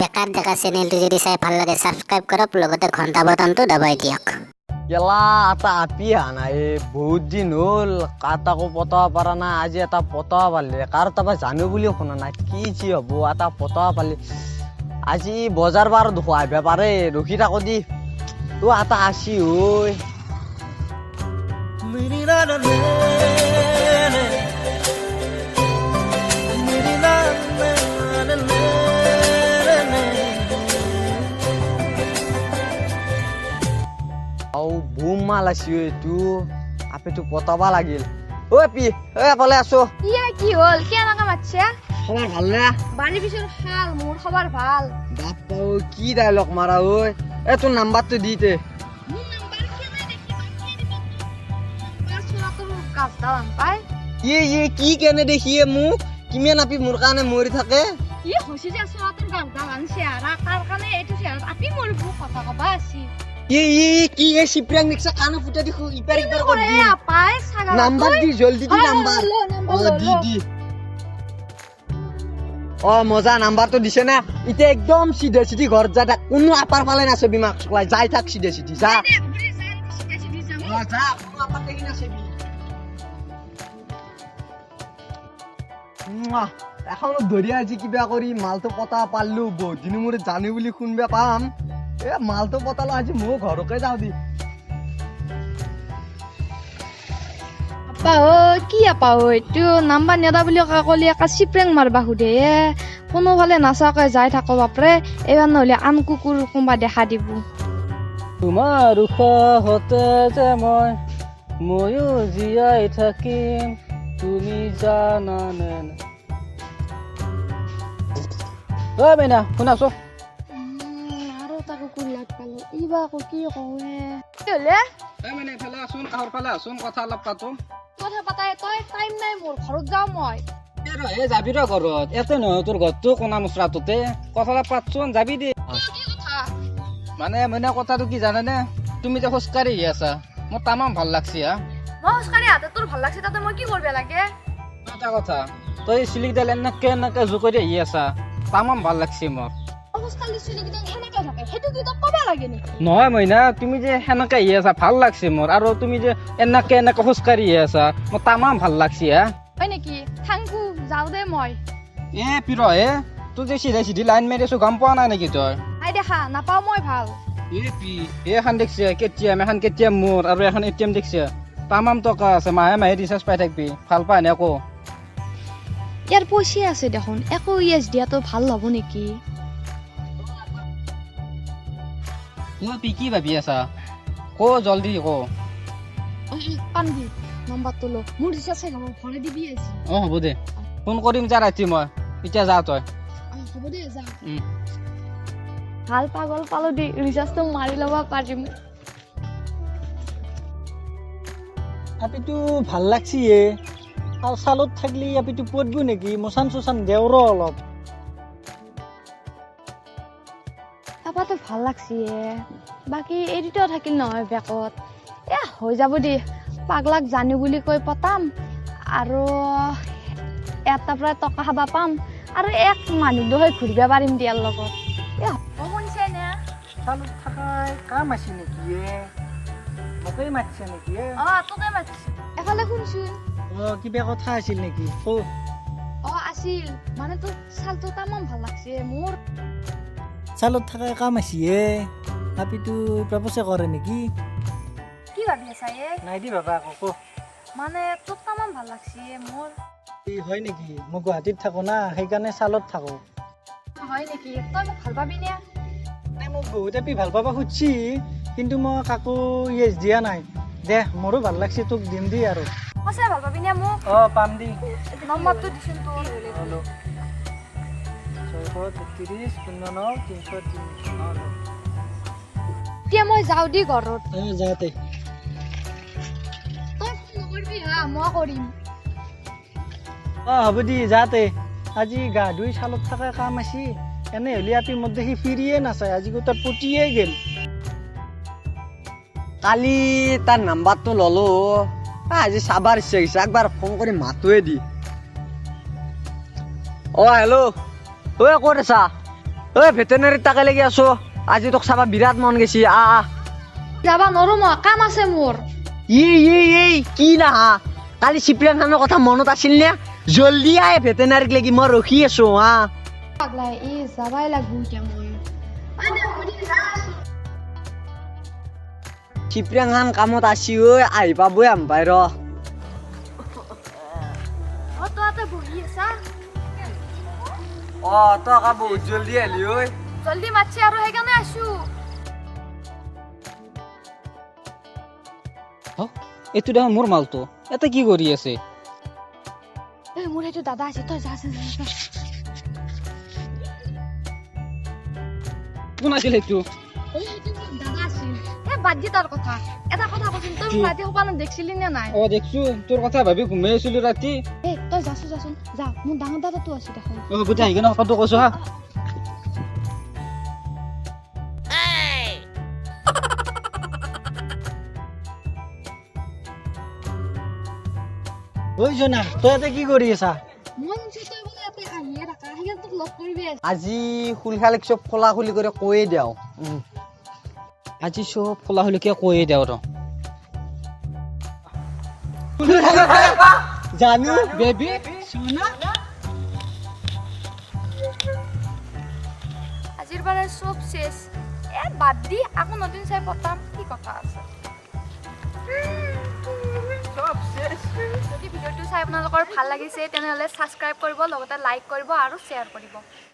বেকাৰ ডেকা চেনেলটো যদি চাই ভাল লাগে সাবস্ক্ৰাইব কৰক লগতে ঘণ্টা বটনটো দবাই দিয়ক। গেলা এটা আপি আনা বহুত দিন হ'ল কাটাকো পতাব পৰা নাই। আজি এটা পতাব পালে কাৰ তাৰপৰা জানো বুলি শুনা নাই কি যি হ'ব এটা পতাব পালে আজি বজাৰ বাৰ আহিব পাৰে ৰখি থাকো দি তো এটা আছি ঐ বুম মাল আছি এইটো আপিটো পতাবা লাগিল। ঐ পি এফালে আছো কি হল কি এনেকা মাতছে খবৰ ভাল নে বাড়িৰ পিছন খাল মোৰ খবৰ ভাল বাপ্পা কি ডায়লগ মাৰা ঐ তোৰ নাম্বাৰটো দিতে মোর নাম্বার কি নাই দেখি বাস ছোড়া তো কাজ দাম পাই কি কেনে দেখিয়ে মোক কিমান আপি মোৰ কাৰণে মৰি থাকে হইছে যে ছোড়া তোৰ গাছ দাম শেয়াৰা তাৰ কাৰণে এটু শেয়াৰ আপনি মোৰ কথা কবা আছি কি চিপৰাং নিকছা কানো ফুটা দেখো ইপাৰ ইপাৰ কৰি দি পাই সাগা নাম্বাৰ দি জলদি দি নাম্বাৰ দি মজা নাম্বাৰটো দিছে না এতিয়া একদম সিধে সিধি ঘৰত যা কোনো আপাৰ ফালে নাচবি মাক চলাই যাই থাক সিধে সিধি যা যা কোনো আপাৰ দেখি নাচবি এখন ধৰি আজি কিবা কৰি মালটো পতা পাৰলো বহুত দিন মূৰত জানি বুলি শুনবা পাম মালটো পতালো আজি মই ঘৰকে যাওঁ দি কি আপা এইটো নাম্বাৰ নেদা বুলি কলি একা চিপ্ৰেং মাৰবা সুধে কোনোফালে নাচাকে যাই থাকো বাপৰে এইবাৰ নহলে আন কুকুৰ কোনোবা দেখা দিব তোমাৰ উশাহতে যে ময়ো জীয়াই থাকিম তুমি জানানে ঐ বেনা শুনাছো আৰু এটা কুকুৰ লাগ পালো ইবা আকৌ কি কওঁহে কি হলে মানে এফালে আছোন কাহৰ ফালে আছোন কথা অলপ পাতো কথা পাতাই তই টাইম নাই মোৰ ঘৰত যাওঁ মই যাবি ৰ ঘৰত এতে নহয় তোৰ ঘৰটো কোনা মুচৰাটোতে কথা অলপ পাতচোন যাবি দে মানে মানে কথাটো কি জানানে তুমি যে খোজকাঢ়ি আছা মোৰ তামাম ভাল লাগছি হা মই খোজকাঢ়ি আহোঁতে তোৰ ভাল লাগছে তাতে মই কি কৰিব লাগে এটা কথা তই চিলিকডাল এনেকে জোকৰি আহি আছা তামাম ভাল লাগছি মোৰ খোজকাঢ়ি চুলিকেইটা সেনেকে থাকে সেইটো কি তই ক'ব লাগে নেকি নহয় মইনা তুমি যে সেনেকে আহি আছা ভাল লাগছে মোৰ আৰু তুমি যে এনেকে খোজকাঢ়ি আহি আছা মোৰ তামাম ভাল লাগছি হা হয় নেকি থাংকু যাওঁ দে মই পিৰ তোৰ যে চিধা চিধি লাইন মাৰি আছো গম পোৱা নাই নেকি তই আই দেখা নাপাওঁ মই ভাল এখন দেখছি কেটিএম এখন কেটিএম মোৰ আৰু এখন এটিএম দেখছি তামাম টকা আছে মাহে মাহে ৰিচাৰ্জ পাই থাকবি ভাল পাই নে আকৌ ইয়াৰ পইচা আছে দেখোন একো ইয়েছ দিয়াটো ভাল হ'ব নেকি কি ভাবি আছা ক জলদি ক পানবি নম্বৰটো ল মোৰ ৰিচাৰ্জ শেষ হ'ব ঘৰে দিবি আজি হ'ব দে ফোন কৰিম যা ৰাতি মই এতিয়া যা তই হ'ব দে যা ভাল পাগল পালো দি ৰিচাৰ্জটো মাৰি ল'ব পাৰিম আপিটো ভাল লাগছি আৰু চালত থাকলি আপিটো পদবো নেকি মচান চচান দেও ৰ অলপ পাপাটো ভাল লাগছি বাকী এই দুটাও থাকিল নহয় বেকত হৈ যাব দে পাগলাক জানো বুলি কৈ পতাম আৰু এটাৰ পৰা টকা খাবা পাম আৰু এক মানুহটো হৈ ঘূৰিব পাৰিম দিয়াৰ লগত শুনিছে নে চালত থাকাই কাম আছে নেকি মোকেই মাতিছে নেকি তোকে মাতিছে এফালে শুনছোন কিবা কথা আছিল নেকি আছিল মানে তোৰ চালটো তামাম ভাল লাগছে মোৰ চালত থাকাই কাম আছে আপিটো প্ৰপ'জে কৰে নেকি কি ভাবি আছা নাই দি বাবা আকৌ মানে তোক তামাম ভাল লাগছে মোৰ হয় নেকি মই গুৱাহাটীত থাকো না সেইকাৰণে চালত থাকো হয় নেকি তই মোক ভাল পাবি নে মোক বহুত আপি ভাল পাবা খুজছি কিন্তু মই কাকো ইয়েছ দিয়া নাই দে মোৰো ভাল লাগছে তোক দিম দি আৰু সঁচাই ভাল পাবি নে মোক পাম দি নম্বৰটো দিছোন তোৰ 633 এতিয়া মই যাওঁ দি ঘৰত যাওঁতে তই ফোন নকৰিবি হা মই কৰিম হ'ব দি যাতে আজি গা ধুই চালত থকা কাম আছে এনে হলে আপি মোক দেখি ফিৰিয়ে নাচায় আজি গোটেই পতিয়ে গেল কালি তাৰ নাম্বাৰটো ললো আজি চাবাৰ ইচ্ছা হৈছে একবাৰ ফোন কৰি মাতোৱে দি হেল্ল' ক'ত আছা ঐ ভেটেনাৰীত তাকে লাগি আছো আজি তোক চাবা বিৰাট মন গৈছি যাবা নৰো মই কাম আছে মোৰ কি নাহা কালি চিপ্ৰিয়ান খানৰ কথা মনত আছিল নে জলদি আহে ভেটেনাৰীক লাগি মই ৰখি আছো পাগলা যাবাই লাগব এতিয়া মই চিপ্ৰিয়ান খান কামত আছি ঐ আহি পাবই আম্পাই ৰ তই বহি আছা তই আকৌ বহুত জলদি আহিলি ঐ জলদি মাতছি আৰু সেইকাৰণে আছো এইটো দেখোন মোৰ মালটো ইয়াতে কি কৰি আছে মোৰ সেইটো দাদা আছে তই যা কোন আছিল সেইটো দাদা আছিল বাদ দি তাৰ কথা এটা কথা কচোন তই মোক ৰাতি সপানত দেখছিলি নে নাই দেখছো তোৰ কথা ভাবি ঘুমাই আছিলো ৰাতি তই যাচোন যা মোৰ ডাঙৰ দাদাটো আছে দেখোন গোটেই আহি কিনে কথাটো কৈছো হা ঐ জনা তই ইয়াতে কি কৰি আছা মই তই বোলে ইয়াতে আহিয়ে থাকা সেইকাৰণে তোক লগ কৰিবি আজি খুলখালিক চব খোলা খুলি কৰি কৈয়ে দিওঁ আজি চব খোলা হলে কিয় কৈয়ে দেও ৰ জানো বেবী আজিৰ বাৰে চব শেষ বাদ দি আকৌ নতুন চাই পতাম কি কথা আছে যদি ভিডিঅ'টো চাই আপোনালোকৰ ভাল লাগিছে তেনেহ'লে ছাবস্ক্ৰাইব কৰিব লগতে লাইক কৰিব আৰু শ্বেয়াৰ কৰিব